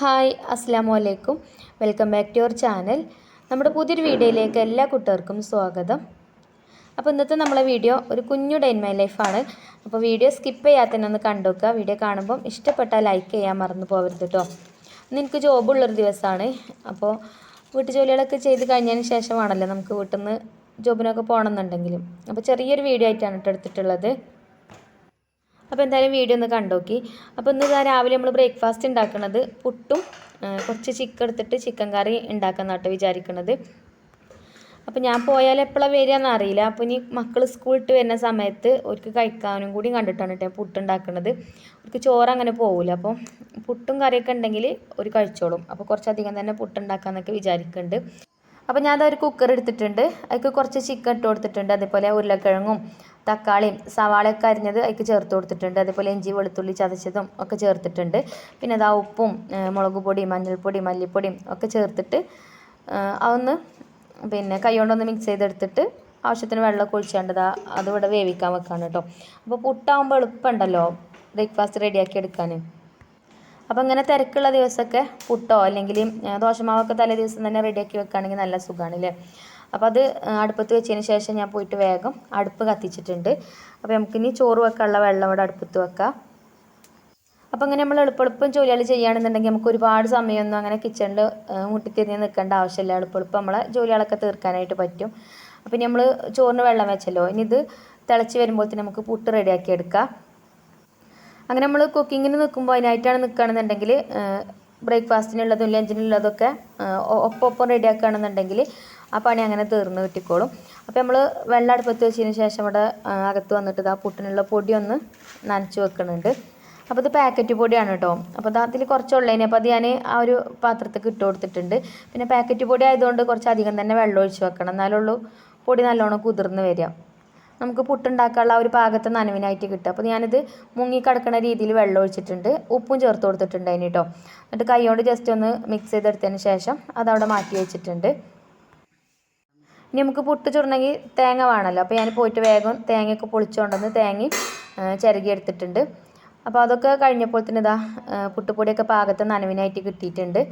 Hi അസ്സലാമു അലൈക്കും. Welcome back to your channel. നമ്മുടെ പുതിയൊരു വീഡിയോയിലേക്ക് എല്ലാ കൂട്ടുകാർക്കും സ്വാഗതം. അപ്പോൾ ഇന്നത്തെ നമ്മളെ വീഡിയോ ഒരു കുഞ്ഞു ഡേ ഇൻ മൈ ലൈഫാണ്. അപ്പോൾ വീഡിയോ സ്കിപ്പ് ചെയ്യാതെ തന്നെ ഒന്ന് കണ്ടു നോക്കുക. വീഡിയോ കാണുമ്പം ഇഷ്ടപ്പെട്ടാൽ ലൈക്ക് ചെയ്യാൻ മറന്നു പോകരുത് കേട്ടോ. ഇന്ന് എനിക്ക് ജോബുള്ളൊരു ദിവസമാണ്. അപ്പോൾ വീട്ടു ജോലികളൊക്കെ ചെയ്ത് കഴിഞ്ഞതിന് ശേഷമാണല്ലോ നമുക്ക് വീട്ടിൽ നിന്ന് ജോബിനൊക്കെ പോകണമെന്നുണ്ടെങ്കിലും. അപ്പോൾ ചെറിയൊരു വീഡിയോ ആയിട്ടാണ് കേട്ടോ എടുത്തിട്ടുള്ളത്. അപ്പോൾ എന്തായാലും വീഡിയോ ഒന്ന് കണ്ടോക്കി. അപ്പോൾ ഇന്ന് രാവിലെ നമ്മൾ ബ്രേക്ക്ഫാസ്റ്റ് ഉണ്ടാക്കുന്നത് പുട്ടും കുറച്ച് ചിക്കൻ എടുത്തിട്ട് ചിക്കൻ കറി ഉണ്ടാക്കാമെന്നാട്ടോ വിചാരിക്കുന്നത്. അപ്പോൾ ഞാൻ പോയാൽ എപ്പോഴാണ് വരികയെന്ന് അറിയില്ല. അപ്പോൾ ഇനി മക്കൾ സ്കൂളിട്ട് വരുന്ന സമയത്ത് അവർക്ക് കഴിക്കാനും കൂടി കണ്ടിട്ടാണ് കേട്ടോ പുട്ട് ഉണ്ടാക്കുന്നത്. അവർക്ക് ചോറ് അങ്ങനെ പോകില്ല. അപ്പോൾ പുട്ടും കറിയൊക്കെ ഉണ്ടെങ്കിൽ ഒരു കഴിച്ചോളും. അപ്പോൾ കുറച്ചധികം തന്നെ പുട്ടുണ്ടാക്കാമെന്നൊക്കെ വിചാരിക്കുന്നുണ്ട്. അപ്പോൾ ഞാനതൊരു കുക്കർ എടുത്തിട്ടുണ്ട്. അതിലേക്ക് കുറച്ച് ചിക്കൻ ഇട്ട് കൊടുത്തിട്ടുണ്ട്. അതേപോലെ ഉരുളക്കിഴങ്ങും തക്കാളിയും സവാളയൊക്കെ അരിഞ്ഞത് അതിലേക്ക് ചേർത്ത് കൊടുത്തിട്ടുണ്ട്. അതേപോലെ ഇഞ്ചി വെളുത്തുള്ളി ചതച്ചതും ഒക്കെ ചേർത്തിട്ടുണ്ട്. പിന്നെ അതാ ഉപ്പും മുളക് പൊടിയും മഞ്ഞൾപ്പൊടിയും മല്ലിപ്പൊടിയും ഒക്കെ ചേർത്തിട്ട് അതൊന്ന് കൈ കൊണ്ടൊന്ന് മിക്സ് ചെയ്തെടുത്തിട്ട് ആവശ്യത്തിന് വെള്ളമൊക്കെ ഒഴിച്ചാണ്ടതാ അതിവിടെ വേവിക്കാൻ വെക്കാണ് കേട്ടോ. അപ്പോൾ പുട്ടാകുമ്പോൾ എളുപ്പമുണ്ടല്ലോ ബ്രേക്ക്ഫാസ്റ്റ് റെഡിയാക്കി എടുക്കാൻ. അപ്പോൾ ഇങ്ങനെ തിരക്കുള്ള ദിവസമൊക്കെ പുട്ടോ അല്ലെങ്കിൽ ദോശമാവൊക്കെ തലേ ദിവസം തന്നെ റെഡിയാക്കി വെക്കുകയാണെങ്കിൽ നല്ല സുഖമാണല്ലേ. അപ്പോൾ അത് അടുപ്പത്ത് വെച്ചതിന് ശേഷം ഞാൻ പോയിട്ട് വേഗം അടുപ്പ് കത്തിച്ചിട്ടുണ്ട്. അപ്പോൾ നമുക്കിനി ചോറ് വെക്കാനുള്ള വെള്ളം ഇവിടെ അടുപ്പത്ത് വെക്കാം. അപ്പോൾ അങ്ങനെ നമ്മൾ എളുപ്പം ജോലികൾ ചെയ്യുകയാണെന്നുണ്ടെങ്കിൽ നമുക്ക് ഒരുപാട് സമയമൊന്നും അങ്ങനെ കിച്ചണിൽ മുട്ടിത്തിരിഞ്ഞ് നിൽക്കേണ്ട ആവശ്യമില്ല. എളുപ്പം നമ്മളെ ജോലികളൊക്കെ തീർക്കാനായിട്ട് പറ്റും. അപ്പോൾ നമ്മൾ ചോറിന് വെള്ളം വെച്ചല്ലോ, ഇനി ഇത് തിളച്ച് വരുമ്പോഴത്തേന് നമുക്ക് പുട്ട് റെഡിയാക്കി എടുക്കാം. അങ്ങനെ നമ്മൾ കുക്കിങ്ങിന് നിൽക്കുമ്പോൾ അതിനായിട്ടാണ് നിൽക്കുകയാണെന്നുണ്ടെങ്കിൽ ബ്രേക്ക്ഫാസ്റ്റിനുള്ളതും ലഞ്ചിനുള്ളതൊക്കെ ഒപ്പം റെഡിയാക്കുകയാണെന്നുണ്ടെങ്കിൽ ആ പണി അങ്ങനെ തീർന്ന് കിട്ടിക്കോളും. അപ്പോൾ നമ്മൾ വെള്ളം അടുപ്പത്ത് വെച്ചതിന് ശേഷം ഇവിടെ അകത്ത് വന്നിട്ട് ആ പുട്ടിനുള്ള പൊടി ഒന്ന് നനച്ച് വെക്കുന്നുണ്ട്. അപ്പോൾ ഇത് പാക്കറ്റ് പൊടിയാണ് കേട്ടോ. അപ്പോൾ അതിൽ കുറച്ചുള്ളതിന് അപ്പോൾ അത് ഞാൻ ആ ഒരു പാത്രത്തേക്ക് ഇട്ട് കൊടുത്തിട്ടുണ്ട്. പിന്നെ പാക്കറ്റ് പൊടി ആയതുകൊണ്ട് കുറച്ചധികം തന്നെ വെള്ളം ഒഴിച്ച് വെക്കണം, എന്നാലുള്ളൂ പൊടി നല്ലോണം കുതിർന്ന് വരിക. നമുക്ക് പുട്ടുണ്ടാക്കാനുള്ള ഒരു പാകത്തെ നനവിനായിട്ട് കിട്ടുക. അപ്പോൾ ഞാനിത് മുങ്ങിക്കിടക്കുന്ന രീതിയിൽ വെള്ളം ഒഴിച്ചിട്ടുണ്ട്, ഉപ്പും ചേർത്ത് കൊടുത്തിട്ടുണ്ട് അതിന് കേട്ടോ. എന്നിട്ട് കൈ കൊണ്ട് ജസ്റ്റ് ഒന്ന് മിക്സ് ചെയ്തെടുത്തതിന് ശേഷം അതവിടെ മാറ്റി വെച്ചിട്ടുണ്ട്. ഇനി നമുക്ക് പുട്ട് ചുടണമെങ്കിൽ തേങ്ങ വേണമല്ലോ. അപ്പോൾ ഞാൻ പോയിട്ട് വേഗം തേങ്ങയൊക്കെ പൊളിച്ചുകൊണ്ടുവന്ന് തേങ്ങയും ചിരകി എടുത്തിട്ടുണ്ട്. അപ്പോൾ അതൊക്കെ കഴിഞ്ഞപ്പോൾ തന്നെ ഇതാ പുട്ടുപൊടിയൊക്കെ പാകത്തെ നനവിനായിട്ട് കിട്ടിയിട്ടുണ്ട്.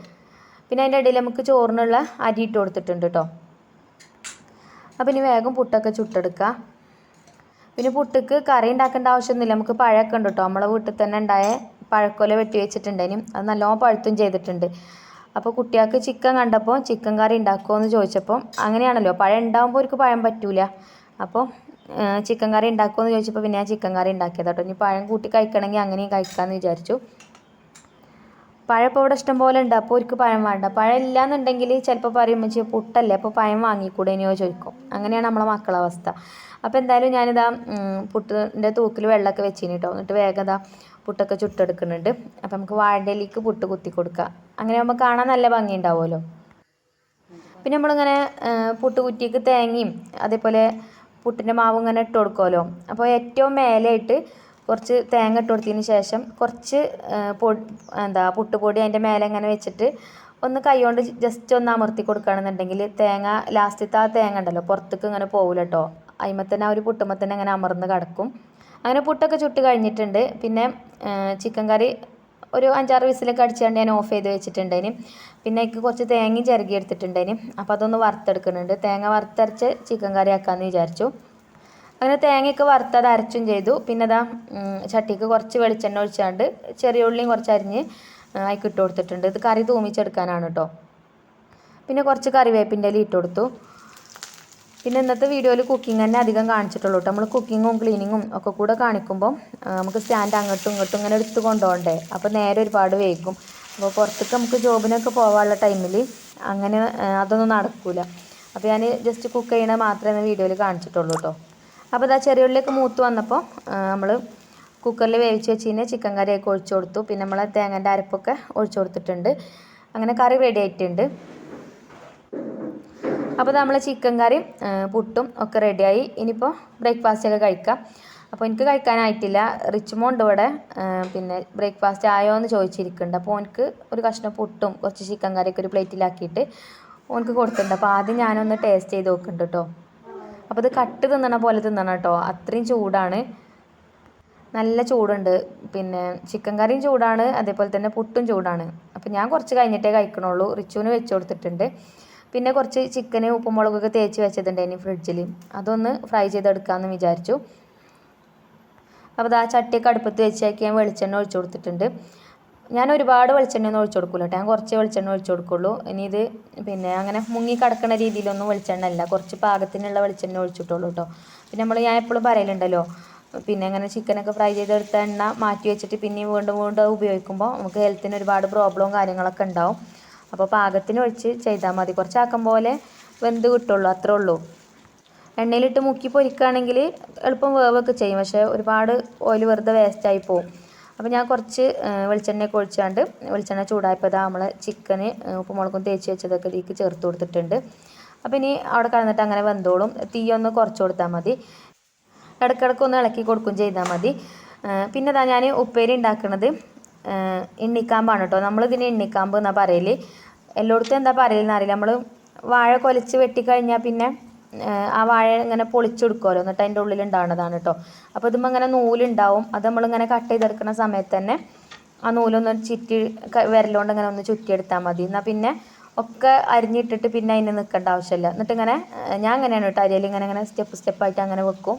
പിന്നെ അതിൻ്റെ ഇടയിൽ നമുക്ക് ചോറിനുള്ള അരി ഇട്ട് കൊടുത്തിട്ടുണ്ട് കേട്ടോ. അപ്പോൾ ഇനി വേഗം പുട്ടൊക്കെ ചുട്ടെടുക്കുക. പിന്നെ പുട്ടിക്ക് കറി ഉണ്ടാക്കേണ്ട ആവശ്യമൊന്നുമില്ല, നമുക്ക് പഴമൊക്കെ ഉണ്ട് കേട്ടോ. നമ്മളെ വീട്ടിൽ തന്നെ ഉണ്ടായ പഴക്കൊല വെട്ടി വെച്ചിട്ടുണ്ടേനും അത് നല്ലോണം പഴുത്തും ചെയ്തിട്ടുണ്ട്. അപ്പോൾ കുട്ടികൾക്ക് ചിക്കൻ കണ്ടപ്പോൾ ചിക്കൻ കറി ഉണ്ടാക്കുമോ എന്ന് ചോദിച്ചപ്പം അങ്ങനെയാണല്ലോ, പഴം ഉണ്ടാകുമ്പോൾ അവർക്ക് പഴം പറ്റൂല. അപ്പോൾ ചിക്കൻ കറി ഉണ്ടാക്കുമോ എന്ന് ചോദിച്ചപ്പോൾ പിന്നെ ഞാൻ ചിക്കൻ കറി ഉണ്ടാക്കിയത് കേട്ടോ. ഇനി പഴം കൂട്ടി കഴിക്കണമെങ്കിൽ അങ്ങനെയും കഴിക്കാമെന്ന് വിചാരിച്ചു. പഴം ഇപ്പോൾ ഇവിടെ ഇഷ്ടം പോലെ ഉണ്ട്, അപ്പോൾ അവർക്ക് പഴം വേണ്ട. പഴം ഇല്ലയെന്നുണ്ടെങ്കിൽ ചിലപ്പോൾ പറയുമ്പോൾ പുട്ടല്ലേ അപ്പോൾ പഴം വാങ്ങിക്കൂടേനെയോ ചോദിക്കും. അങ്ങനെയാണ് നമ്മളെ മക്കളെ അവസ്ഥ. അപ്പോൾ എന്തായാലും ഞാനിതാ പുട്ടിൻ്റെ തൂക്കിൽ വെള്ളമൊക്കെ വെച്ചിന് കേട്ടോ. എന്നിട്ട് വേഗം ഇതാ പുട്ടൊക്കെ ചുട്ടെടുക്കുന്നുണ്ട്. അപ്പോൾ നമുക്ക് വാഴയിലേക്ക് പുട്ട് കുത്തി കൊടുക്കുക. അങ്ങനെ ആകുമ്പോൾ കാണാൻ നല്ല ഭംഗി ഉണ്ടാവുമല്ലോ. പിന്നെ നമ്മളിങ്ങനെ പുട്ട് കുറ്റിക്ക് തേങ്ങയും അതേപോലെ പുട്ടിൻ്റെ മാവും ഇങ്ങനെ ഇട്ട് കൊടുക്കുമല്ലോ. അപ്പോൾ ഏറ്റവും മേലെയായിട്ട് കുറച്ച് തേങ്ങ ഇട്ട് കൊടുത്തതിന് ശേഷം കുറച്ച് പുട്ടുപൊടി അതിൻ്റെ മേലെ ഇങ്ങനെ വെച്ചിട്ട് ഒന്ന് കൈ കൊണ്ട് ജസ്റ്റ് ഒന്ന് അമർത്തി കൊടുക്കുകയാണെന്നുണ്ടെങ്കിൽ തേങ്ങ ലാസ്റ്റത്തെ ആ തേങ്ങ ഉണ്ടല്ലോ പുറത്തേക്ക് ഇങ്ങനെ പോകില്ല കേട്ടോ. അതിന്മേൽ തന്നെ ആ ഒരു പുട്ടുമ്പോൾ തന്നെ ഇങ്ങനെ അമർന്ന് കിടക്കും. അങ്ങനെ പുട്ടൊക്കെ ചുട്ട് കഴിഞ്ഞിട്ടുണ്ട്. പിന്നെ ചിക്കൻ കറി ഒരു 5-6 വിസിലൊക്കെ അടിച്ചുകൊണ്ട് ഞാൻ ഓഫ് ചെയ്ത് വെച്ചിട്ടുണ്ടേന്. പിന്നെ എനിക്ക് കുറച്ച് തേങ്ങയും ചിരകി എടുത്തിട്ടുണ്ടേന്. അപ്പോൾ അതൊന്ന് വറുത്തെടുക്കുന്നുണ്ട്. തേങ്ങ വറുത്തരച്ച് ചിക്കൻ കറി ആക്കാമെന്ന് വിചാരിച്ചു. അങ്ങനെ തേങ്ങയൊക്കെ വറുത്തത് അരച്ചും ചെയ്തു. പിന്നെ അതാ ചട്ടിക്ക് കുറച്ച് വെളിച്ചെണ്ണ ഒഴിച്ചാണ്ട് ചെറിയ ഉള്ളിയും കുറച്ച് അരിഞ്ഞ് അതിലേക്ക് ഇട്ട് കൊടുത്തിട്ടുണ്ട്. ഇത് കറി തൂമിച്ചെടുക്കാനാണ് കേട്ടോ. പിന്നെ കുറച്ച് കറിവേപ്പിൻ്റെ ഇല ഇട്ട് കൊടുത്തു. പിന്നെ ഇന്നത്തെ വീഡിയോയിൽ കുക്കിംഗ് തന്നെ അധികം കാണിച്ചിട്ടുള്ളൂ കേട്ടോ. നമ്മൾ കുക്കിങ്ങും ക്ലീനിങ്ങും ഒക്കെ കൂടെ കാണിക്കുമ്പോൾ നമുക്ക് സ്റ്റാൻഡ് അങ്ങോട്ടും ഇങ്ങോട്ടും ഇങ്ങനെ എടുത്ത് കൊണ്ടുപോകണ്ടേ, അപ്പോൾ നേരെ ഒരുപാട് വൈകും. അപ്പോൾ പുറത്തേക്ക് നമുക്ക് ജോബിനൊക്കെ പോകാനുള്ള ടൈമിൽ അങ്ങനെ അതൊന്നും നടക്കില്ല. അപ്പോൾ ഞാൻ ജസ്റ്റ് കുക്ക് ചെയ്യണത് മാത്രമേ വീഡിയോയിൽ കാണിച്ചിട്ടുള്ളൂ കേട്ടോ. അപ്പോൾ ഇതാ ചെറിയ ഉള്ളിയൊക്കെ മൂത്ത് വന്നപ്പോൾ നമ്മൾ കുക്കറിൽ വേവിച്ച് വെച്ച് ചിക്കൻ കറിയൊക്കെ ഒഴിച്ചു കൊടുത്തു. പിന്നെ നമ്മൾ തേങ്ങൻ്റെ അരപ്പൊക്കെ ഒഴിച്ചു കൊടുത്തിട്ടുണ്ട്. അങ്ങനെ കറി റെഡി ആയിട്ടുണ്ട്. അപ്പോൾ നമ്മൾ ചിക്കൻ കറിയും പുട്ടും ഒക്കെ റെഡിയായി. ഇനിയിപ്പോൾ ബ്രേക്ക്ഫാസ്റ്റൊക്കെ കഴിക്കാം. അപ്പോൾ എനിക്ക് കഴിക്കാനായിട്ടില്ല. റിച്ചുമോണ്ട് ഇവിടെ പിന്നെ ബ്രേക്ക്ഫാസ്റ്റ് ആയോ എന്ന് ചോദിച്ചിരിക്കുന്നുണ്ട്. അപ്പോൾ ഓനക്ക് ഒരു കഷ്ണം പുട്ടും കുറച്ച് ചിക്കൻ കറിയൊക്കെ ഒരു പ്ലേറ്റിലാക്കിയിട്ട് ഓനക്ക് കൊടുത്തിട്ടുണ്ട്. അപ്പോൾ ആദ്യം ഞാനൊന്ന് ടേസ്റ്റ് ചെയ്ത് നോക്കുന്നുണ്ട് കേട്ടോ. അപ്പോൾ ഇത് കട്ട് തിന്നണ പോലെ തിന്നണം കേട്ടോ, അത്രയും ചൂടാണ്. നല്ല ചൂടുണ്ട്. പിന്നെ ചിക്കൻ കറിയും ചൂടാണ്, അതേപോലെ തന്നെ പുട്ടും ചൂടാണ്. അപ്പോൾ അപ്പോൾ ഞാൻ കുറച്ച് കഴിഞ്ഞിട്ടേ കഴിക്കണുള്ളൂ. റിച്ചുവിന് വെച്ച് കൊടുത്തിട്ടുണ്ട്. പിന്നെ കുറച്ച് ചിക്കന് ഉപ്പും മുളകൊക്കെ തേച്ച് വെച്ചതുണ്ടായിരുന്നു ഫ്രിഡ്ജിൽ. അതൊന്ന് ഫ്രൈ ചെയ്തെടുക്കാമെന്ന് വിചാരിച്ചു. അപ്പോൾ ആ ചട്ടിയൊക്കെ അടുപ്പത്ത് വെച്ചാക്കി ഞാൻ വെളിച്ചെണ്ണ ഒഴിച്ചു കൊടുത്തിട്ടുണ്ട്. ഞാൻ ഒരുപാട് വെളിച്ചെണ്ണയൊന്നും ഒഴിച്ചു കൊടുക്കില്ല കേട്ടോ. ഞാൻ കുറച്ച് വെളിച്ചെണ്ണ ഒഴിച്ചു കൊടുക്കുള്ളൂ. ഇനി ഇത് പിന്നെ അങ്ങനെ മുങ്ങി കിടക്കുന്ന രീതിയിലൊന്നും വെളിച്ചെണ്ണ അല്ല, കുറച്ച് പാകത്തിനുള്ള വെളിച്ചെണ്ണ ഒഴിച്ചിട്ടുള്ളൂ കേട്ടോ. പിന്നെ ഞാൻ എപ്പോഴും പറയലുണ്ടല്ലോ, പിന്നെ അങ്ങനെ ചിക്കനൊക്കെ ഫ്രൈ ചെയ്തെടുത്ത എണ്ണ മാറ്റി വെച്ചിട്ട് പിന്നെ വീണ്ടും വീണ്ടും ഉപയോഗിക്കുമ്പോൾ നമുക്ക് ഹെൽത്തിന് ഒരുപാട് പ്രോബ്ലവും കാര്യങ്ങളൊക്കെ ഉണ്ടാവും. അപ്പോൾ പാകത്തിന് ഒഴിച്ച് ചെയ്താൽ മതി. കുറച്ചാക്കം പോലെ വെന്ത് കിട്ടുള്ളൂ, അത്രേ ഉള്ളൂ. എണ്ണയിലിട്ട് മുക്കി പൊരിക്കുകയാണെങ്കിൽ എളുപ്പം വേവൊക്കെ ചെയ്യും, പക്ഷേ ഒരുപാട് ഓയിൽ വെറുതെ വേസ്റ്റായി പോവും. അപ്പോൾ ഞാൻ കുറച്ച് വെളിച്ചെണ്ണയൊക്കെ ഒഴിച്ചാണ്ട് വെളിച്ചെണ്ണ ചൂടായപ്പോൾ നമ്മൾ ചിക്കന് ഉപ്പും മുളകും തേച്ച് വെച്ചതൊക്കെ ഇതിലേക്ക് ചേർത്ത് കൊടുത്തിട്ടുണ്ട്. അപ്പോൾ ഇനി അവിടെ കിടന്നിട്ട് അങ്ങനെ വെന്തോളും. തീയൊന്ന് കുറച്ച് കൊടുത്താൽ മതി. ഇടയ്ക്കിടയ്ക്കൊന്ന് ഇളക്കി കൊടുക്കും ചെയ്താൽ മതി. പിന്നെ ഞാൻ ഉപ്പേരി ഉണ്ടാക്കുന്നത് എണ്ണിക്കാമ്പാണ് കേട്ടോ. നമ്മളിതിന് എണ്ണിക്കാമ്പ് എന്നാണ് പറയൽ. എല്ലായിടത്തും എന്താ പറയലെന്ന് അറിയില്ല. നമ്മൾ വാഴ കൊലച്ച് വെട്ടിക്കഴിഞ്ഞാൽ പിന്നെ ആ വാഴ ഇങ്ങനെ പൊളിച്ചെടുക്കുമല്ലോ, എന്നിട്ട് അതിൻ്റെ ഉള്ളിൽ ഉണ്ടാവുന്നതാണ് കേട്ടോ. അപ്പോൾ ഇതുമ്പോൾ ഇങ്ങനെ നൂലുണ്ടാവും. അത് നമ്മളിങ്ങനെ കട്ട് ചെയ്തെടുക്കുന്ന സമയത്ത് തന്നെ ആ നൂലൊന്ന് ചുറ്റി വിരലുകൊണ്ട് ഇങ്ങനെ ഒന്ന് ചുറ്റിയെടുത്താൽ മതി. എന്നാൽ പിന്നെ ഒക്കെ അരിഞ്ഞിട്ടിട്ട് പിന്നെ അതിന് നിൽക്കേണ്ട ആവശ്യമില്ല. എന്നിട്ട് ഇങ്ങനെ ഞാൻ അങ്ങനെയാണ് കേട്ടോ അരിയൽ, ഇങ്ങനെ സ്റ്റെപ്പായിട്ട് അങ്ങനെ വെക്കും.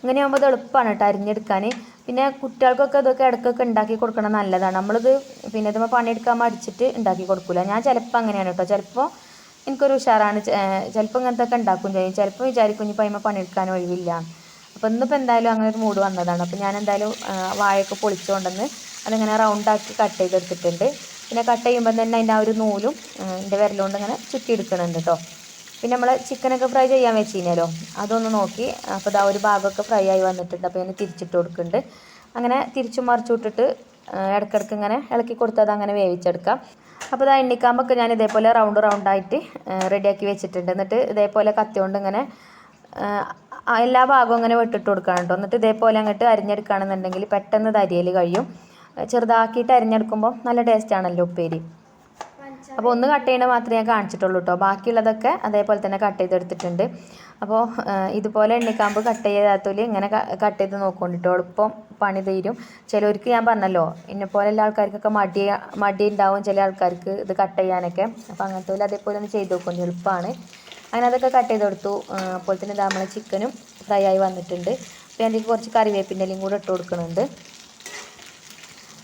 ഇങ്ങനെ ആകുമ്പോൾ ഇത് എളുപ്പമാണ് കേട്ടോ അരിഞ്ഞെടുക്കാൻ. പിന്നെ കുട്ടികൾക്കൊക്കെ ഇതൊക്കെ ഇടയ്ക്കൊക്കെ ഉണ്ടാക്കി കൊടുക്കണം, നല്ലതാണ്. നമ്മളിത് പിന്നെ ഇതുമ്പോൾ പണിയെടുക്കാൻ മടിച്ചിട്ട് ഉണ്ടാക്കി കൊടുക്കില്ല. ഞാൻ ചിലപ്പോൾ അങ്ങനെയാണ് കേട്ടോ. ചിലപ്പോൾ എനിക്കൊരു ഉഷാറാണ്, ചിലപ്പോൾ ഇങ്ങനത്തെ ഒക്കെ ഉണ്ടാക്കും ചെയ്യും. ചിലപ്പോൾ വിചാരിക്കും ഇനിയിപ്പോൾ അതിന്മേൽ പണിയെടുക്കാൻ ഒഴിവില്ല. അപ്പോൾ ഇന്നിപ്പോൾ എന്തായാലും അങ്ങനെ ഒരു മൂഡ് വന്നതാണ്. അപ്പോൾ ഞാൻ എന്തായാലും വാഴയൊക്കെ പൊളിച്ചുകൊണ്ടെന്ന് അതിങ്ങനെ റൗണ്ടാക്കി കട്ട് ചെയ്തെടുത്തിട്ടുണ്ട്. പിന്നെ കട്ട് ചെയ്യുമ്പോൾ തന്നെ അതിൻ്റെ ആ ഒരു നൂലും എൻ്റെ വിരലുകൊണ്ട് ഇങ്ങനെ ചുറ്റിയെടുക്കണുണ്ട് കേട്ടോ. പിന്നെ നമ്മൾ ചിക്കനൊക്കെ ഫ്രൈ ചെയ്യാൻ വെച്ചിരുന്നല്ലോ, അതൊന്ന് നോക്കി. അപ്പോൾ ഒരു ഭാഗമൊക്കെ ഫ്രൈ ആയി വന്നിട്ടുണ്ട്. അപ്പോൾ ഞാൻ തിരിച്ചിട്ട് കൊടുക്കുന്നുണ്ട്. അങ്ങനെ തിരിച്ചും മറിച്ചു വിട്ടിട്ട് ഇടയ്ക്കിടയ്ക്ക് ഇങ്ങനെ ഇളക്കി കൊടുത്താൽ അത് അങ്ങനെ വേവിച്ചെടുക്കാം. അപ്പോൾ എണ്ണിക്കാമ്പൊക്കെ ഞാൻ ഇതേപോലെ റൗണ്ടായിട്ട് റെഡിയാക്കി വെച്ചിട്ടുണ്ട്. എന്നിട്ട് ഇതേപോലെ കത്തി കൊണ്ട് ഇങ്ങനെ എല്ലാ ഭാഗവും ഇങ്ങനെ വെട്ടിട്ട് കൊടുക്കണം കേട്ടോ. എന്നിട്ട് ഇതേപോലെ അങ്ങോട്ട് അരിഞ്ഞെടുക്കുകയാണെന്നുണ്ടെങ്കിൽ പെട്ടെന്ന് ഇത് അരിയൽ കഴിയും. ചെറുതാക്കിയിട്ട് അരിഞ്ഞെടുക്കുമ്പോൾ നല്ല ടേസ്റ്റാണല്ലോ ഉപ്പേരി. അപ്പോൾ ഒന്ന് കട്ട് ചെയ്യണ മാത്രമേ ഞാൻ കാണിച്ചിട്ടുള്ളൂ കേട്ടോ. ബാക്കിയുള്ളതൊക്കെ അതേപോലെ തന്നെ കട്ട് ചെയ്തെടുത്തിട്ടുണ്ട്. അപ്പോൾ ഇതുപോലെ എണ്ണിക്കാമ്പ് കട്ട് ചെയ്യാത്തതിൽ ഇങ്ങനെ കട്ട് ചെയ്ത് നോക്കിക്കൊണ്ടിട്ടോ, എളുപ്പം പണി തീരും. ചിലവർക്ക് ഞാൻ പറഞ്ഞല്ലോ, എന്നെപ്പോലെ എല്ലാ ആൾക്കാർക്കൊക്കെ മടി ഉണ്ടാവും ചില ആൾക്കാർക്ക് ഇത് കട്ട് ചെയ്യാനൊക്കെ. അപ്പോൾ അങ്ങനത്തെ അതേപോലെ ഒന്ന് ചെയ്ത് നോക്കും, എളുപ്പമാണ്. അങ്ങനെ അതൊക്കെ കട്ട് ചെയ്തെടുത്തു. അപ്പോൾ തന്നെ നമ്മൾ ചിക്കനും ഫ്രൈ ആയി വന്നിട്ടുണ്ട്. അപ്പോൾ അതിലേക്ക് കുറച്ച് കറിവേപ്പിൻ്റെ ഇലയും കൂടെ ഇട്ട് കൊടുക്കുന്നുണ്ട്.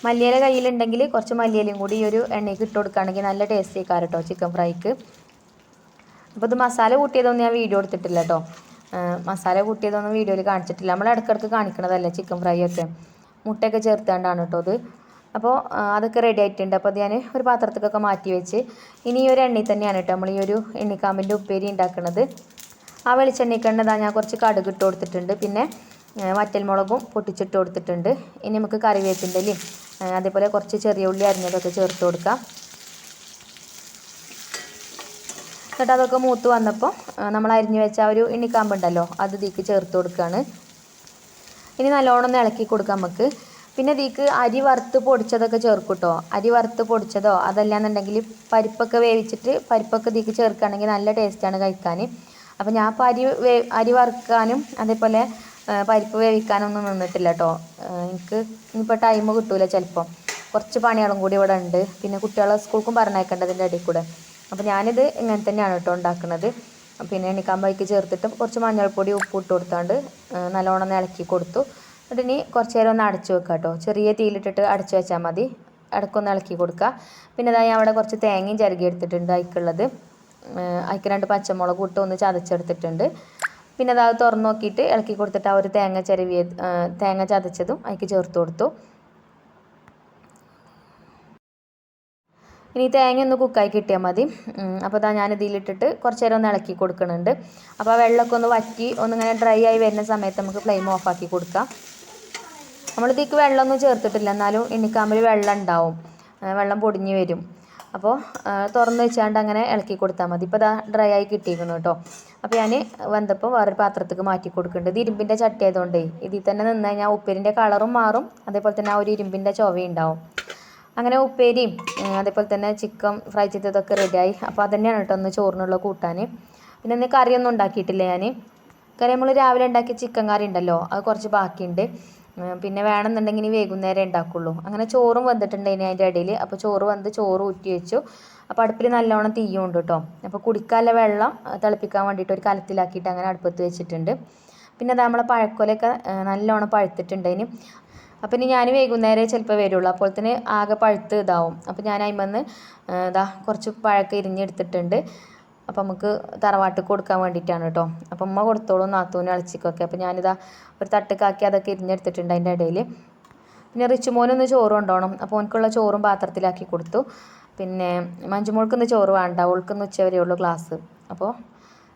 മല്ലിയില കയ്യിലുണ്ടെങ്കിൽ കുറച്ച് മല്ലിയിലയും കൂടി ഈ ഒരു എണ്ണയ്ക്ക് ഇട്ട് കൊടുക്കുകയാണെങ്കിൽ നല്ല ടേസ്റ്റ് ആയിക്കാറ് കേട്ടോ ചിക്കൻ ഫ്രൈക്ക്. അപ്പോൾ ഇത് മസാല കൂട്ടിയതൊന്നും ഞാൻ വീഡിയോ എടുത്തിട്ടില്ല കേട്ടോ. മസാല കൂട്ടിയതൊന്നും വീഡിയോയിൽ കാണിച്ചിട്ടില്ല. നമ്മൾ ഇടയ്ക്കിടയ്ക്ക് കാണിക്കണതല്ലേ ചിക്കൻ ഫ്രൈ ഒക്കെ. മുട്ടയൊക്കെ ചേർത്താണ്ടാണ് കേട്ടോ അത്. അപ്പോൾ അതൊക്കെ റെഡി ആയിട്ടുണ്ട്. അപ്പോൾ അത് ഞാൻ ഒരു പാത്രത്തിലൊക്കെ മാറ്റി വെച്ച് ഇനി ഈ ഒരു എണ്ണയിൽ തന്നെയാണ് കേട്ടോ നമ്മൾ ഈ ഒരു എണ്ണിക്കാമ്പിൻ്റെ ഉപ്പേരി ഉണ്ടാക്കുന്നത്. ആ വെളിച്ചെണ്ണയ്ക്കെണ്ണ ഞാൻ കുറച്ച് കടുക് ഇട്ട് കൊടുത്തിട്ടുണ്ട്. പിന്നെ വറ്റൽമുളകും പൊട്ടിച്ചിട്ട് കൊടുത്തിട്ടുണ്ട്. ഇനി നമുക്ക് കറിവേപ്പിൻ്റെ ഇലയും അതേപോലെ കുറച്ച് ചെറിയ ഉള്ളി അരിഞ്ഞതൊക്കെ ചേർത്ത് കൊടുക്കാം. എന്നിട്ട് അതൊക്കെ മൂത്ത് വന്നപ്പോൾ നമ്മൾ അരിഞ്ഞ് വെച്ച ആ ഒരു എണ്ണിക്കാമ്പുണ്ടല്ലോ അത് ഇതിലേക്ക് ചേർത്ത് കൊടുക്കുകയാണ്. ഇനി നല്ലോണം ഒന്ന് ഇളക്കി കൊടുക്കാം നമുക്ക്. പിന്നെ ഇതിലേക്ക് അരി വറുത്ത് പൊടിച്ചതൊക്കെ ചേർക്കും കേട്ടോ. അരി വറുത്ത് പൊടിച്ചതോ അതല്ലാന്നുണ്ടെങ്കിൽ പരിപ്പൊക്കെ വേവിച്ചിട്ട് പരിപ്പൊക്കെ ഇതിലേക്ക് ചേർക്കുകയാണെങ്കിൽ നല്ല ടേസ്റ്റാണ് കഴിക്കാൻ. അപ്പോൾ ഞാൻ ഇപ്പോൾ അരി വറുക്കാനും അതേപോലെ പരിപ്പ് വേവിക്കാനൊന്നും നിന്നിട്ടില്ല കേട്ടോ. എനിക്ക് ഇനിയിപ്പോൾ ടൈം കിട്ടൂല ചിലപ്പോൾ. കുറച്ച് പണികളും കൂടി ഇവിടെ ഉണ്ട്. പിന്നെ കുട്ടികളെ സ്കൂൾക്കും പറഞ്ഞയക്കേണ്ടതിൻ്റെ ഇടയിൽ കൂടെ. അപ്പോൾ ഞാനിത് ഇങ്ങനെ തന്നെയാണ് കേട്ടോ ഉണ്ടാക്കുന്നത്. പിന്നെ എണ്ണിക്കാമ്പയ്ക്ക് ചേർത്തിട്ട് കുറച്ച് മഞ്ഞൾപ്പൊടി ഉപ്പ് ഇട്ട് കൊടുത്താണ്ട് നല്ലോണം ഇളക്കി കൊടുത്തു. എന്നിട്ട് ഇനി കുറച്ച് നേരം ഒന്ന് അടച്ചു വെക്കുക കേട്ടോ. ചെറിയ തീയിലിട്ടിട്ട് അടച്ചു വെച്ചാൽ മതി. ഇടയ്ക്കൊന്ന് ഇളക്കി കൊടുക്കുക. പിന്നെ ഞാൻ അവിടെ കുറച്ച് തേങ്ങയും ചിരകി എടുത്തിട്ടുണ്ട് അതിക്കുള്ളത്. അതിക്ക് 2 പച്ചമുളക് ഇട്ട് ഒന്ന് ചതച്ചെടുത്തിട്ടുണ്ട്. പിന്നെ അത് തുറന്ന് നോക്കിയിട്ട് ഇളക്കി കൊടുത്തിട്ട് ആ ഒരു തേങ്ങ ചതച്ചതും അതിക്ക് ചേർത്ത് കൊടുത്തു. ഇനി തേങ്ങ ഒന്ന് കുക്കായി കിട്ടിയാൽ മതി. അപ്പോൾ ഞാൻ ഇതിലിട്ടിട്ട് കുറച്ച് നേരം ഒന്ന് ഇളക്കി കൊടുക്കുന്നുണ്ട്. അപ്പോൾ ആ വെള്ളമൊക്കെ ഒന്ന് വറ്റി ഒന്നിങ്ങനെ ഡ്രൈ ആയി വരുന്ന സമയത്ത് നമുക്ക് ഫ്ലെയിം ഓഫാക്കി കൊടുക്കാം. നമ്മളിതിലേക്ക് വെള്ളമൊന്നും ചേർത്തിട്ടില്ല, എന്നാലും എണ്ണിക്കാമ്പിൽ വെള്ളം ഉണ്ടാവും, വെള്ളം പൊടിഞ്ഞ് വരും. അപ്പോൾ തുറന്ന് വെച്ചാണ്ട് അങ്ങനെ ഇളക്കി കൊടുത്താൽ മതി. ഇപ്പോൾ ഡ്രൈ ആയി കിട്ടിയിരിക്കുന്നു കേട്ടോ. അപ്പോൾ ഞാൻ വന്നപ്പോൾ വേറൊരു പാത്രത്തേക്ക് മാറ്റി കൊടുക്കുന്നുണ്ട്. ഇത് ഇരുമ്പിൻ്റെ ചട്ടി ആയതുകൊണ്ടേ ഇതിൽ തന്നെ നിന്ന് കഴിഞ്ഞാൽ ഉപ്പേരിൻ്റെ കളറും മാറും, അതേപോലെ തന്നെ ആ ഒരു ഇരുമ്പിൻ്റെ ചുവയും ഉണ്ടാവും. അങ്ങനെ ഉപ്പേരിയും അതേപോലെ തന്നെ ചിക്കൻ ഫ്രൈ ചെയ്തതൊക്കെ റെഡിയായി. അപ്പോൾ അതുതന്നെയാണ് കേട്ടോ ഒന്ന് ചോറിനുള്ള കൂട്ടാൻ. പിന്നെ ഇന്ന് കറിയൊന്നും ഉണ്ടാക്കിയിട്ടില്ല ഞാൻ. കറി നമ്മൾ രാവിലെ ഉണ്ടാക്കിയ ചിക്കൻ കറി ഉണ്ടല്ലോ, അത് കുറച്ച് ബാക്കിയുണ്ട്. പിന്നെ വേണമെന്നുണ്ടെങ്കിൽ ഇനി വൈകുന്നേരം ഉണ്ടാക്കുള്ളൂ. അങ്ങനെ ചോറും വന്നിട്ടുണ്ട് ഇനി അതിൻ്റെ ഇടയിൽ. അപ്പോൾ ചോറ് ഊറ്റി വെച്ചു. അപ്പോൾ അടുപ്പിൽ നല്ലോണം തീയും ഉണ്ട് കേട്ടോ. അപ്പോൾ കുടിക്കാനുള്ള വെള്ളം തിളപ്പിക്കാൻ വേണ്ടിയിട്ട് ഒരു കലത്തിലാക്കിയിട്ട് അങ്ങനെ അടുപ്പത്ത് വെച്ചിട്ടുണ്ട്. പിന്നെ അത് നമ്മളെ പഴക്കൊലയൊക്കെ നല്ലോണം പഴുത്തിട്ടുണ്ട് ഇനി. അപ്പോൾ ഇനി ഞാൻ വൈകുന്നേരം ചിലപ്പോൾ വരുള്ളൂ. അപ്പോൾ തന്നെ ആകെ പഴുത്ത് ഇതാവും. അപ്പോൾ ഞാൻ അതിന്മേന്ന് കുറച്ച് പഴമൊക്കെ ഇരിഞ്ഞെടുത്തിട്ടുണ്ട്. അപ്പോൾ നമുക്ക് തറവാട്ടിൽ കൊടുക്കാൻ വേണ്ടിയിട്ടാണ് കേട്ടോ. അപ്പം ഉമ്മ കൊടുത്തോളും നാത്തൂനും ഇളച്ചിക്കൊക്കെ. അപ്പോൾ ഞാനിതാ ഒരു തട്ടുക്കാക്കി അതൊക്കെ ഇരിഞ്ഞെടുത്തിട്ടുണ്ട് അതിൻ്റെ ഇടയിൽ. പിന്നെ റിച്ചുമോനൊന്ന് ചോറ് കൊണ്ടുപോകണം. അപ്പോൾ ഓനക്കുള്ള ചോറും പാത്രത്തിലാക്കി കൊടുത്തു. പിന്നെ മഞ്ജുമോൾക്കൊന്ന് ചോറ് വേണ്ട, ഓൾക്കൊന്ന് ഉച്ചവരെയേ ഉള്ളൂ ക്ലാസ്. അപ്പോൾ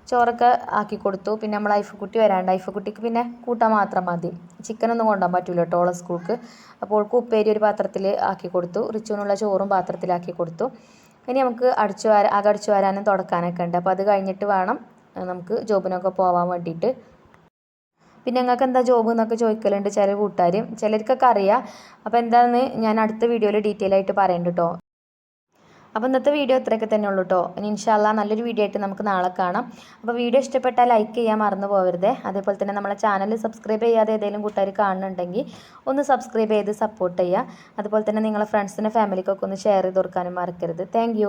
ചോറൊക്കെ ആക്കി കൊടുത്തു. പിന്നെ നമ്മൾ ഐഫക്കുട്ടി വരാണ്ട്, ഐഫക്കുട്ടിക്ക് പിന്നെ കൂട്ടാൻ മാത്രം മതി. ചിക്കനൊന്നും കൊണ്ടുപോകാൻ പറ്റില്ല കേട്ടോ ഓളെ സ്കൂൾക്ക്. അപ്പോൾ ഓൾക്ക് ഉപ്പേരി ഒരു പാത്രത്തിൽ ആക്കി കൊടുത്തു. റിച്ചുവിനുള്ള ചോറും പാത്രത്തിലാക്കി കൊടുത്തു. ഇനി നമുക്ക് അടിച്ചു വാരാനും തുടക്കാനൊക്കെ ഉണ്ട്. അപ്പോൾ അത് കഴിഞ്ഞിട്ട് വേണം നമുക്ക് ജോബിനൊക്കെ പോകാൻ വേണ്ടിയിട്ട്. പിന്നെ നിങ്ങൾക്ക് എന്താ ജോബ് എന്നൊക്കെ ചോദിക്കലുണ്ട് ചില കൂട്ടുകാർ, ചിലർക്കൊക്കെ അറിയാം. അപ്പോൾ എന്താണെന്ന് ഞാൻ അടുത്ത വീഡിയോയിൽ ഡീറ്റെയിൽ ആയിട്ട് പറയുന്നുണ്ട് കേട്ടോ. അപ്പോൾ ഇന്നത്തെ വീഡിയോ ഇത്രയൊക്കെ തന്നെ ഉള്ളൂ കേട്ടോ. ഇനി ഇൻഷാ അല്ലാ നല്ലൊരു വീഡിയോ ആയിട്ട് നമുക്ക് നാളെ കാണാം. അപ്പോൾ വീഡിയോ ഇഷ്ടപ്പെട്ടാൽ ലൈക്ക് ചെയ്യാൻ മറന്നു പോകരുത്. അതേപോലെ തന്നെ നമ്മളെ ചാനൽ സബ്സ്ക്രൈബ് ചെയ്യാതെ ഏതെങ്കിലും കൂട്ടുകാർ കാണുന്നുണ്ടെങ്കിൽ ഒന്ന് സബ്സ്ക്രൈബ് ചെയ്ത് സപ്പോർട്ട് ചെയ്യുക. അതുപോലെ തന്നെ നിങ്ങളെ ഫ്രണ്ട്സിനും ഫാമിലിക്കൊക്കെ ഒന്ന് ഷെയർ ചെയ്ത് കൊടുക്കാനും മറക്കരുത്. താങ്ക്